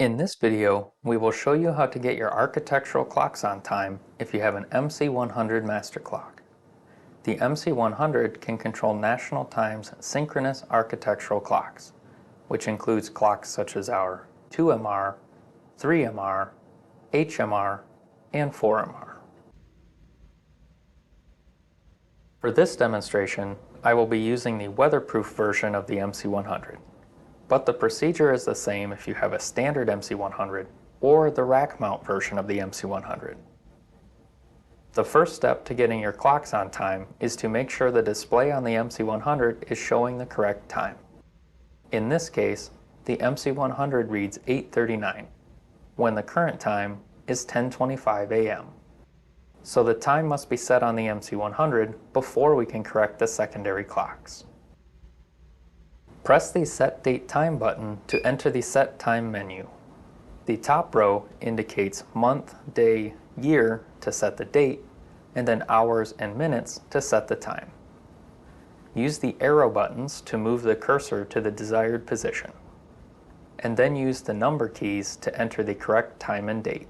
In this video, we will show you how to get your architectural clocks on time if you have an MC100 Master Clock. The MC100 can control National Time's synchronous architectural clocks, which includes clocks such as our 2MR, 3MR, HMR, and 4MR. For this demonstration, I will be using the weatherproof version of the MC100. But the procedure is the same if you have a standard MC100 or the rack mount version of the MC100. The first step to getting your clocks on time is to make sure the display on the MC100 is showing the correct time. In this case, the MC100 reads 8:39, when the current time is 10:25 a.m. So the time must be set on the MC100 before we can correct the secondary clocks. Press the Set Date Time button to enter the Set Time menu. The top row indicates month, day, year to set the date, and then hours and minutes to set the time. Use the arrow buttons to move the cursor to the desired position, and then use the number keys to enter the correct time and date.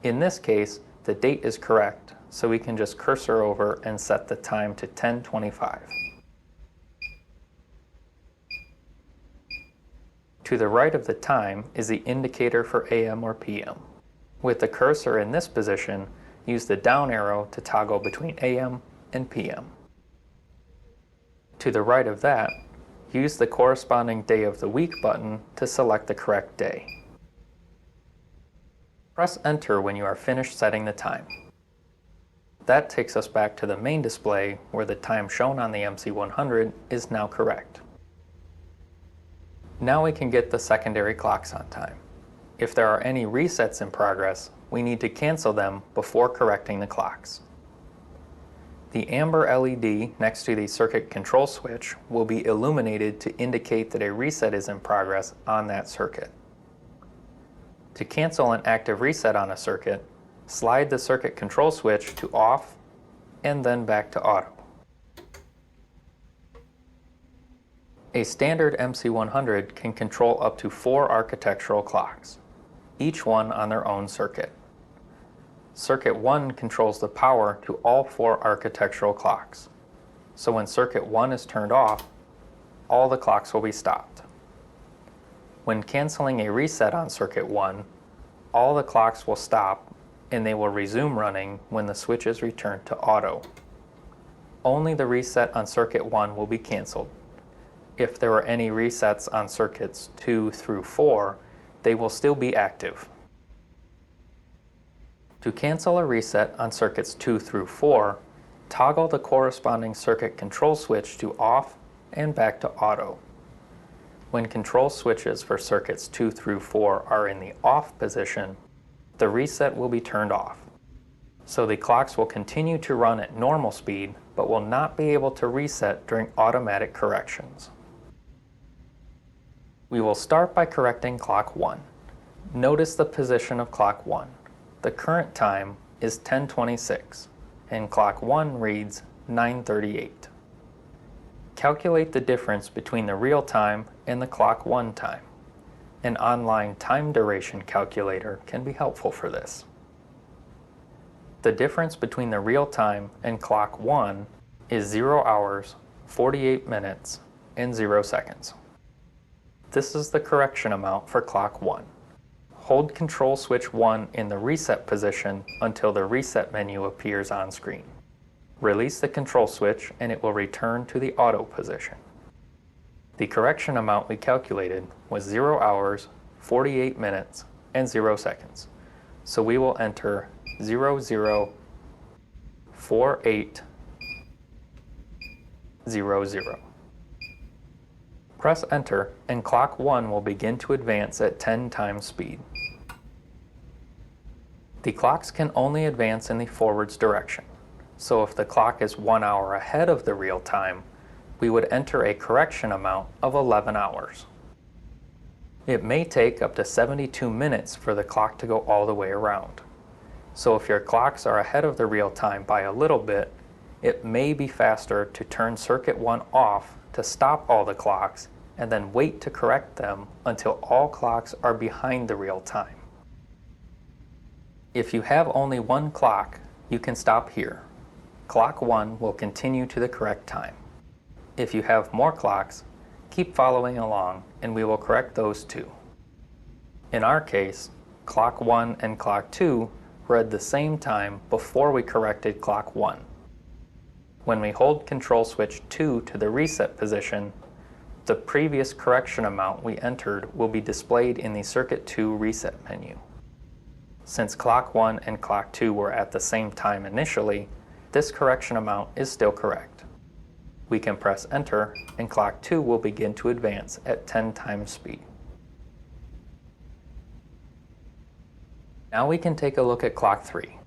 In this case, the date is correct, so we can just cursor over and set the time to 10:25. To the right of the time is the indicator for AM or PM. With the cursor in this position, use the down arrow to toggle between AM and PM. To the right of that, use the corresponding day of the week button to select the correct day. Press Enter when you are finished setting the time. That takes us back to the main display where the time shown on the MC100 is now correct. Now we can get the secondary clocks on time. If there are any resets in progress, we need to cancel them before correcting the clocks. The amber LED next to the circuit control switch will be illuminated to indicate that a reset is in progress on that circuit. To cancel an active reset on a circuit, slide the circuit control switch to off and then back to auto. A standard MC100 can control up to 4 architectural clocks, each one on their own circuit. Circuit 1 controls the power to all 4 architectural clocks, so when Circuit 1 is turned off, all the clocks will be stopped. When canceling a reset on Circuit 1, all the clocks will stop and they will resume running when the switch is returned to auto. Only the reset on Circuit 1 will be canceled. If there are any resets on circuits 2 through 4, they will still be active. To cancel a reset on circuits 2 through 4, toggle the corresponding circuit control switch to off and back to auto. When control switches for circuits 2 through 4 are in the off position, the reset will be turned off. So the clocks will continue to run at normal speed, but will not be able to reset during automatic corrections. We will start by correcting clock 1. Notice the position of clock 1. The current time is 10:26, and clock 1 reads 9:38. Calculate the difference between the real time and the clock 1 time. An online time duration calculator can be helpful for this. The difference between the real time and clock 1 is 0 hours, 48 minutes, and 0 seconds. This is the correction amount for clock 1. Hold control switch 1 in the reset position until the reset menu appears on screen. Release the control switch and it will return to the auto position. The correction amount we calculated was 0 hours, 48 minutes, and 0 seconds. So we will enter 004800. Press Enter and clock 1 will begin to advance at 10 times speed. The clocks can only advance in the forwards direction, so if the clock is 1 hour ahead of the real time, we would enter a correction amount of 11 hours. It may take up to 72 minutes for the clock to go all the way around. So if your clocks are ahead of the real time by a little bit, it may be faster to turn circuit 1 off to stop all the clocks and then wait to correct them until all clocks are behind the real time. If you have only one clock, you can stop here. Clock 1 will continue to the correct time. If you have more clocks, keep following along and we will correct those too. In our case, clock 1 and clock 2 were at the same time before we corrected clock 1. When we hold control switch 2 to the reset position, the previous correction amount we entered will be displayed in the Circuit 2 reset menu. Since clock 1 and clock 2 were at the same time initially, this correction amount is still correct. We can press enter and clock 2 will begin to advance at 10 times speed. Now we can take a look at clock 3.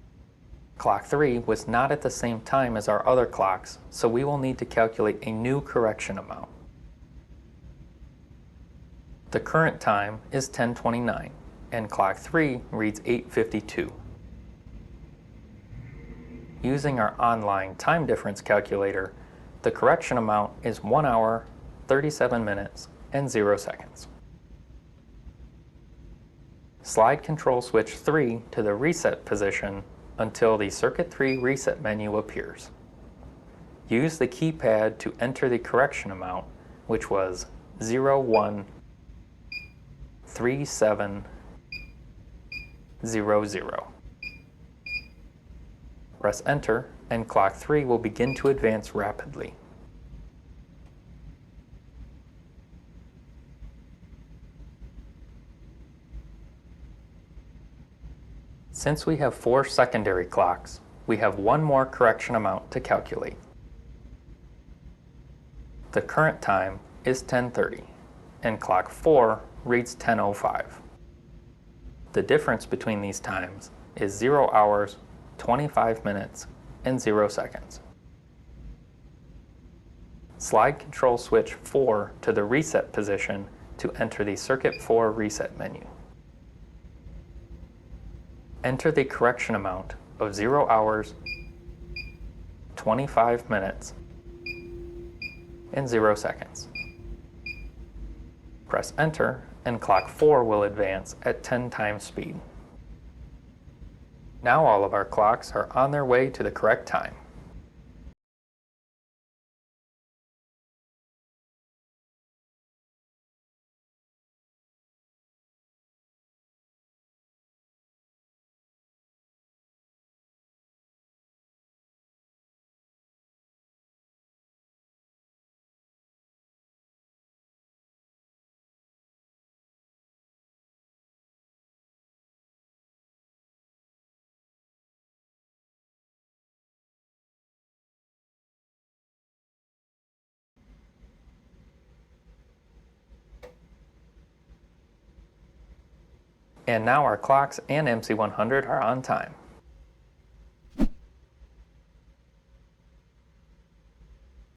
Clock 3 was not at the same time as our other clocks, so we will need to calculate a new correction amount. The current time is 10:29, and clock 3 reads 8:52. Using our online time difference calculator, the correction amount is 1 hour, 37 minutes, and 0 seconds. Slide control switch 3 to the reset position until the Circuit 3 reset menu appears. Use the keypad to enter the correction amount, which was 013700. Press enter and clock 3 will begin to advance rapidly. Since we have 4 secondary clocks, we have one more correction amount to calculate. The current time is 10:30, and clock 4 reads 10:05. The difference between these times is 0 hours, 25 minutes, and 0 seconds. Slide control switch 4 to the reset position to enter the Circuit 4 reset menu. Enter the correction amount of 0 hours, 25 minutes, and 0 seconds. Press enter and clock 4 will advance at 10 times speed. Now all of our clocks are on their way to the correct time. And now our clocks and MC100 are on time.